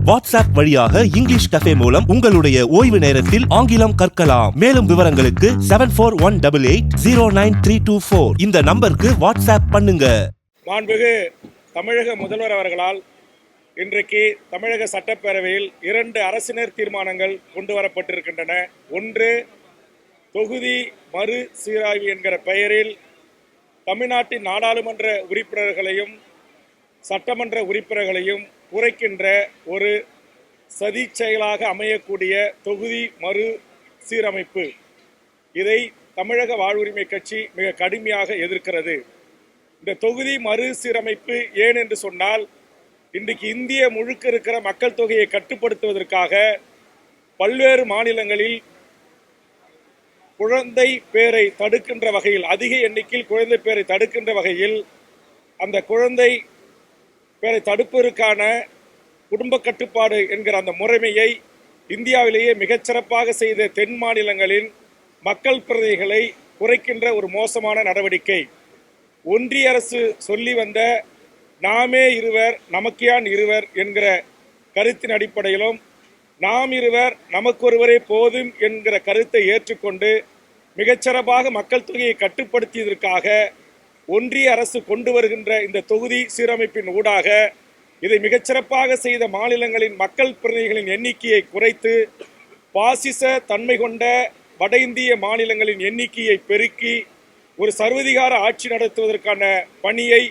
WhatsApp வழியாக English cafe மூலம் உங்களுடைய ஓய்வு நேரத்தில் ஆங்கிலம் கற்கலாம். மேலும் விவரங்களுக்கு 7418809324 இந்த நம்பருக்கு வாட்ஸ்அப் பண்ணுங்க. மாண்புமிகு தமிழக முதல்வர் அவர்களால் இன்றைக்கு தமிழக சட்டப்பேரவையில் 2 அரசினர் தீர்மானங்கள் கொண்டு வரப்பட்டிருக்கின்றன. ஒன்று, தொகுதி மறு சீராய்வு என்கிற பெயரில் தமிழ்நாட்டின் நாடாளுமன்ற உறுப்பினர்களையும் சட்டமன்ற உறுப்பினர்களையும் குறைக்கின்ற ஒரு சதி செயலாக அமையக்கூடிய தொகுதி மறு சீரமைப்பு. இதை தமிழக வாழ்வுரிமை கட்சி மிக கடுமையாக எதிர்க்கிறது. இந்த தொகுதி மறு சீரமைப்பு ஏன் என்று சொன்னால், இன்றைக்கு இந்திய முழுக்க இருக்கிற மக்கள் தொகையை கட்டுப்படுத்துவதற்காக பல்வேறு மாநிலங்களில் குழந்தை பேரை தடுக்கின்ற வகையில், அதிக எண்ணிக்கையில் குழந்தை பேரை தடுக்கின்ற வகையில், அந்த குழந்தை பேரை தடுப்பதற்கான குடும்ப கட்டுப்பாடு என்கிற அந்த முறைமையை இந்தியாவிலேயே மிகச்சிறப்பாக செய்த தென் மாநிலங்களின் மக்கள் பிரதிநிதிகளை குறைக்கின்ற ஒரு மோசமான நடவடிக்கை. ஒன்றிய அரசு சொல்லி வந்த நாமே இருவர் நமக்கு யான் இருவர் என்கிற கருத்தின் அடிப்படையிலும், நாம் இருவர் நமக்கு ஒருவரே போதும் என்கிற கருத்தை ஏற்றுக்கொண்டு மிகச்சிறப்பாக மக்கள் தொகையை கட்டுப்படுத்தியதற்காக ஒன்றிய அரசு கொண்டு வருகின்ற இந்த தொகுதி சீரமைப்பின் ஊடாக இதை மிகச்சிறப்பாக செய்த மாநிலங்களின் மக்கள் பிரதிநிதிகளின் எண்ணிக்கையை குறைத்து பாசிச தன்மை கொண்ட வட இந்திய மாநிலங்களின் எண்ணிக்கையை பெருக்கி ஒரு சர்வதிகார ஆட்சி நடத்துவதற்கான பணியை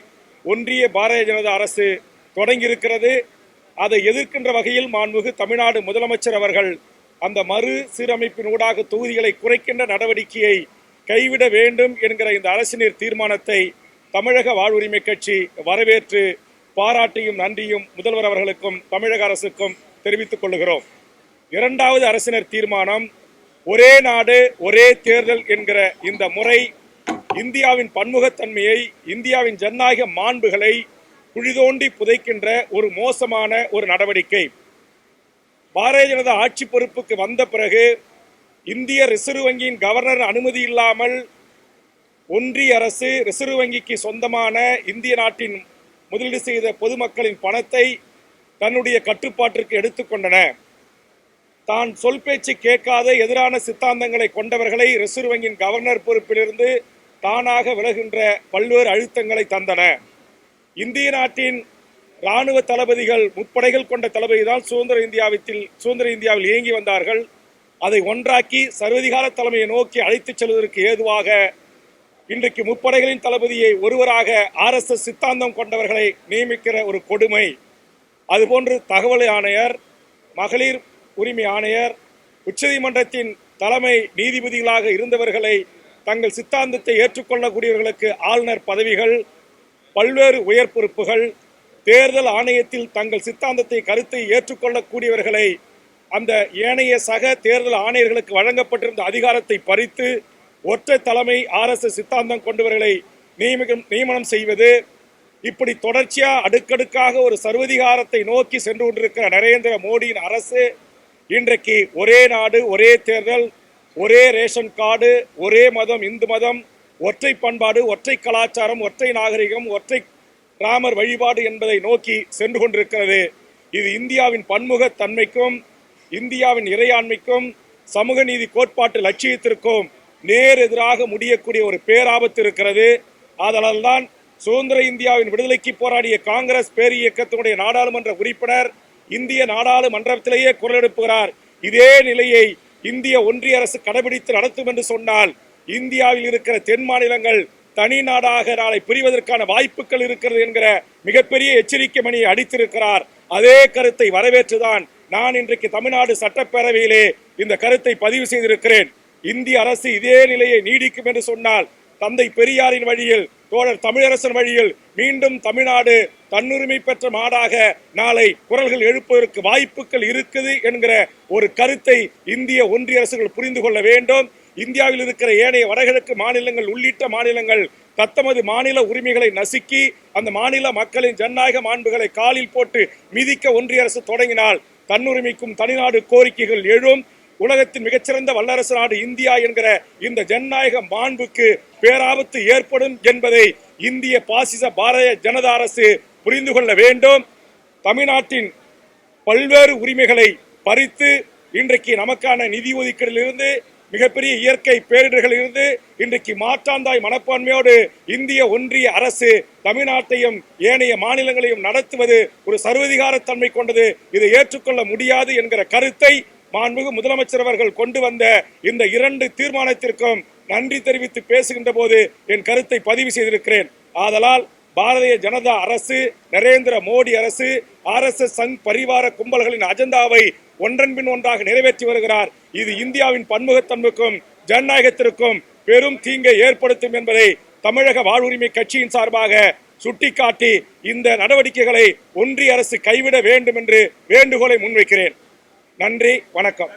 ஒன்றிய பாரதிய ஜனதா அரசு தொடங்கியிருக்கிறது. அதை எதிர்க்கின்ற வகையில் மாண்புமிகு தமிழ்நாடு முதலமைச்சர் அவர்கள் அந்த மறு சீரமைப்பின் ஊடாக தொகுதிகளை குறைக்கின்ற நடவடிக்கையை கைவிட வேண்டும் என்கிற இந்த அரசினர் தீர்மானத்தை தமிழக வாழ்வுரிமை கட்சி வரவேற்று பாராட்டியும் நன்றியும் முதல்வர் அவர்களுக்கும் தமிழக அரசுக்கும் தெரிவித்துக் கொள்கிறோம். 2வது அரசினர் தீர்மானம், ஒரே நாடு ஒரே தேர்தல் என்கிற இந்த முறை இந்தியாவின் பன்முகத்தன்மையை, இந்தியாவின் ஜனநாயக மாண்புகளை குழிதோண்டி புதைக்கின்ற ஒரு மோசமான ஒரு நடவடிக்கை. பாரதிய ஜனதா ஆட்சி பொறுப்புக்கு வந்த பிறகு இந்திய ரிசர்வ் வங்கியின் கவர்னர் அனுமதி இல்லாமல் ஒன்றிய அரசு ரிசர்வ் வங்கிக்கு சொந்தமான இந்திய நாட்டின் முதலீடு செய்த பொதுமக்களின் பணத்தை தன்னுடைய கட்டுப்பாட்டிற்கு எடுத்துக்கொண்டன. தான் சொல் பேச்சு கேட்காத எதிரான சித்தாந்தங்களை கொண்டவர்களை ரிசர்வ் வங்கியின் கவர்னர் பொறுப்பிலிருந்து தானாக விலகின்ற பல்வேறு அழுத்தங்களை தந்தன. இந்திய நாட்டின் இராணுவ தளபதிகள், முப்படைகள் கொண்ட தளபதி தான் சுதந்திர இந்தியாவில் இயங்கி வந்தார்கள். அதை ஒன்றாக்கி சர்வதிகார தலைமையை நோக்கி அழைத்துச் செல்வதற்கு ஏதுவாக இன்றைக்கு முப்படைகளின் தளபதியை ஒருவராக RSS சித்தாந்தம் கொண்டவர்களை நியமிக்கிற ஒரு கொடுமை. அதுபோன்று தகவல் ஆணையர், மகளிர் உரிமை ஆணையர், உச்சநீதிமன்றத்தின் தலைமை நீதிபதிகளாக இருந்தவர்களை தங்கள் சித்தாந்தத்தை ஏற்றுக்கொள்ளக்கூடியவர்களுக்கு ஆளுநர் பதவிகள், பல்வேறு உயர் பொறுப்புகள், தேர்தல் ஆணையத்தில் தங்கள் சித்தாந்தத்தை கருத்தை ஏற்றுக்கொள்ளக்கூடியவர்களை அந்த ஏனைய சக தேர்தல் ஆணையர்களுக்கு வழங்கப்பட்டிருந்த அதிகாரத்தை பறித்து ஒற்றை தலைமை RSS சித்தாந்தம் கொண்டவர்களை நியமனம் செய்வது, இப்படி தொடர்ச்சியா அடுக்கடுக்காக ஒரு சர்வதிகாரத்தை நோக்கி சென்று கொண்டிருக்கிற நரேந்திர மோடியின் அரசு இன்றைக்கு ஒரே நாடு ஒரே தேர்தல், ஒரே ரேஷன் கார்டு, ஒரே மதம் இந்து மதம், ஒற்றை பண்பாடு, ஒற்றை கலாச்சாரம், ஒற்றை நாகரிகம், ஒற்றை ராமர் வழிபாடு என்பதை நோக்கி சென்று கொண்டிருக்கிறது. இது இந்தியாவின் பன்முக தன்மைக்கும் இந்தியாவின் இறையாண்மைக்கும் சமூக நீதி கோட்பாட்டு லட்சியத்திற்கும் நேர் எதிராக முடியக்கூடிய ஒரு பேராபத்து இருக்கிறது. அதனால்தான் சுதந்திர இந்தியாவின் விடுதலைக்கு போராடிய காங்கிரஸ் பேர் இயக்கத்தினுடைய நாடாளுமன்ற உறுப்பினர் இந்திய நாடாளுமன்றத்திலேயே குரல் எழுப்புகிறார். இதே நிலையை இந்திய ஒன்றிய அரசு கடைபிடித்து நடத்தும் என்று சொன்னால் இந்தியாவில் இருக்கிற தென் மாநிலங்கள் தனி நாடாக நாளை பிரிவதற்கான வாய்ப்புகள் இருக்கிறது என்கிற மிகப்பெரிய எச்சரிக்கை மணியை அடித்திருக்கிறார். அதே கருத்தை வரவேற்றுதான் நான் இன்றைக்கு தமிழ்நாடு சட்டப்பேரவையிலே இந்த கருத்தை பதிவு செய்திருக்கிறேன். இந்திய அரசு இதே நிலையை நீடிக்கும் என்று சொன்னால் தந்தை பெரியாரின் வழியில், தோழர் தமிழரசன் வழியில் மீண்டும் தமிழ்நாடு தன்னுரிமை பெற்ற நாடாக நாளை குரல்கள் எழுப்பதற்கு வாய்ப்புகள் இருக்குது என்கிற ஒரு கருத்தை இந்திய ஒன்றிய அரசுகள் புரிந்து கொள்ள வேண்டும். இந்தியாவில் இருக்கிற ஏனைய வடகிழக்கு மாநிலங்கள் உள்ளிட்ட மாநிலங்கள் தத்தமது மாநில உரிமைகளை நசுக்கி அந்த மாநில மக்களின் ஜனநாயக மாண்புகளை காலில் போட்டு மிதிக்க ஒன்றிய அரசு தொடங்கினால் தன்னுரிமைக்கும் தனிநாடு கோரிக்கைகள் எழும். உலகத்தின் மிகச்சிறந்த வல்லரசு நாடு இந்தியா என்கிற இந்த ஜனநாயக மாண்புக்கு பேராபத்து ஏற்படும் என்பதை இந்திய பாசிச பாரதிய ஜனதா அரசு புரிந்து கொள்ள வேண்டும். தமிழ்நாட்டின் பல்வேறு உரிமைகளை பறித்து இன்றைக்கு நமக்கான நிதி ஒதுக்கீட்டிலிருந்து மிகப்பெரிய இயற்கை பேரிடர்கள் இருந்து இன்றைக்கு மாற்றாந்தாய் மனப்பான்மையோடு இந்திய ஒன்றிய அரசு தமிழ்நாட்டையும் ஏனைய மாநிலங்களையும் நடத்துவது ஒரு சர்வதிகாரத்தன்மை கொண்டது, இதை ஏற்றுக்கொள்ள முடியாது என்கிற கருத்தை மாண்புமிகு முதலமைச்சர் அவர்கள் கொண்டு வந்த இந்த 2 தீர்மானத்திற்கும் நன்றி தெரிவித்து பேசுகின்ற போது என் கருத்தை பதிவு செய்திருக்கிறேன். ஆதலால் பாரதிய ஜனதா அரசு, நரேந்திர மோடி அரசு, RSS சங் பரிவார கும்பல்களின் அஜெண்டாவை ஒன்றன் பின் ஒன்றாக நிறைவேற்றி வருகிறார். இது இந்தியாவின் பன்முகத்தன்மைக்கும் ஜனநாயகத்திற்கும் பெரும் தீங்கை ஏற்படுத்தும் என்பதை தமிழக வாழ்வுரிமை கட்சியின் சார்பாக சுட்டிக்காட்டி இந்த நடவடிக்கைகளை ஒன்றிய அரசு கைவிட வேண்டும் என்று வேண்டுகோளை முன்வைக்கிறேன். நன்றி, வணக்கம்.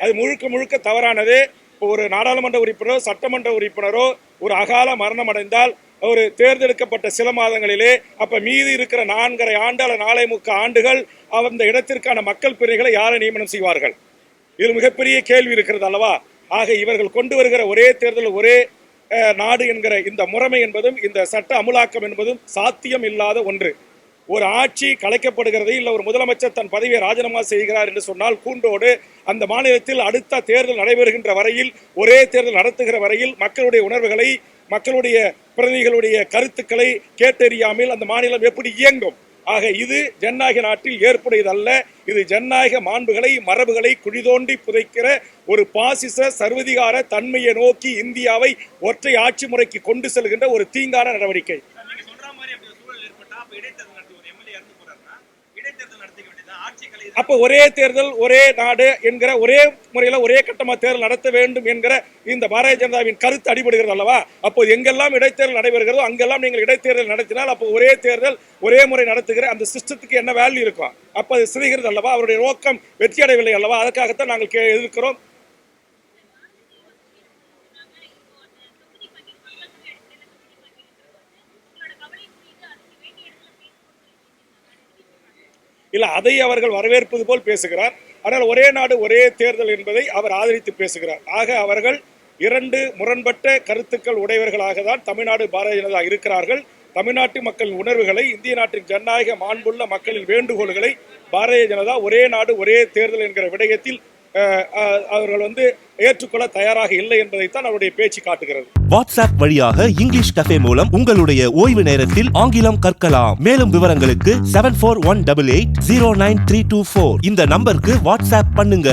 அது முழுக்க தவறானது. ஒரு நாடாளுமன்ற உறுப்பினரோ சட்டமன்ற உறுப்பினரோ ஒரு அகால மரணம் அடைந்தால் ஒரு தேர்ந்தெடுக்கப்பட்ட சில மாதங்களிலே அப்ப மீதி இருக்கிற 4.5 ஆண்டு அல்ல 4.25 ஆண்டுகள் அந்த இடத்திற்கான மக்கள் பிரிவுகளை யாரை நியமனம் செய்வார்கள்? இது மிகப்பெரிய கேள்வி இருக்கிறது அல்லவா? ஆக இவர்கள் கொண்டு வருகிற ஒரே தேர்தல் ஒரே நாடு என்கிற இந்த முறைமை என்பதும் இந்த சட்ட அமுலாக்கம் என்பதும் சாத்தியம் இல்லாத ஒன்று. ஒரு ஆட்சி கலைக்கப்படுகிறது, இல்லை ஒரு முதலமைச்சர் தன் பதவியை ராஜினாமா செய்கிறார் என்று சொன்னால் கூண்டோடு அந்த மாநிலத்தில் அடுத்த தேர்தல் நடைபெறுகின்ற வரையில், ஒரே தேர்தல் நடத்துகிற வரையில் மக்களுடைய உணர்வுகளை, மக்களுடைய பிரதிநிதிகளுடைய கருத்துக்களை கேட்டறியாமல் அந்த மாநிலம் எப்படி இயங்கும்? ஆக இது ஜனநாயக நாட்டில் ஏற்புடையதல்ல. இது ஜனநாயக மாண்புகளை, மரபுகளை குழிதோண்டி புதைக்கிற ஒரு பாசிச சர்வதிகார தன்மையை நோக்கி இந்தியாவை ஒற்றை ஆட்சி முறைக்கு கொண்டு செல்கின்ற ஒரு தீங்கான நடவடிக்கை. அப்ப ஒரே தேர்தல் ஒரே நாடு என்கிற ஒரே முறையில ஒரே கட்டமா தேர்தல் நடத்த வேண்டும் என்கிற இந்த பாரதிய ஜனதாவின் கருத்து அடிபடுகிறது அல்லவா? அப்போ எங்கெல்லாம் இடைத்தேர்தல் நடைபெறுகிறதோ அங்கெல்லாம் நீங்கள் இடைத்தேர்தல் நடத்தினால் அப்போ ஒரே தேர்தல் ஒரே முறை நடத்துகிற அந்த சிஸ்டத்துக்கு என்ன வேல்யூ இருக்கும்? அப்ப அது சிதைகிறது அல்லவா? அவருடைய நோக்கம் வெற்றி அடையவில்லை அல்லவா? அதற்காகத்தான் நாங்கள் எதிர்க்கிறோம். இல்ல, அதை அவர்கள் வரவேற்பது போல் பேசுகிறார். ஆனால் ஒரே நாடு ஒரே தேர்தல் என்பதை அவர் ஆதரித்து பேசுகிறார். ஆக அவர்கள் 2 முரண்பட்ட கருத்துக்கள் உடையவர்களாக தான் தமிழ்நாடு பாரதிய ஜனதா இருக்கிறார்கள். தமிழ்நாட்டு மக்களின் உணர்வுகளை, இந்திய நாட்டின் ஜனநாயக மாண்புள்ள மக்களின் வேண்டுகோள்களை பாரதிய ஜனதா ஒரே நாடு ஒரே தேர்தல் என்கிற விடயத்தில் அவர்கள் ஏற்றுக்கொள்ள தயாராக இல்லை என்பதைத்தான் அவருடைய பேச்சு காட்டுகிறது. வாட்ஸ்அப் வழியாக இங்கிலீஷ் கஃபே மூலம் உங்களுடைய ஓய்வு நேரத்தில் ஆங்கிலம் கற்கலாம். மேலும் விவரங்களுக்கு 7418809324 இந்த நம்பருக்கு வாட்ஸ்அப் பண்ணுங்க.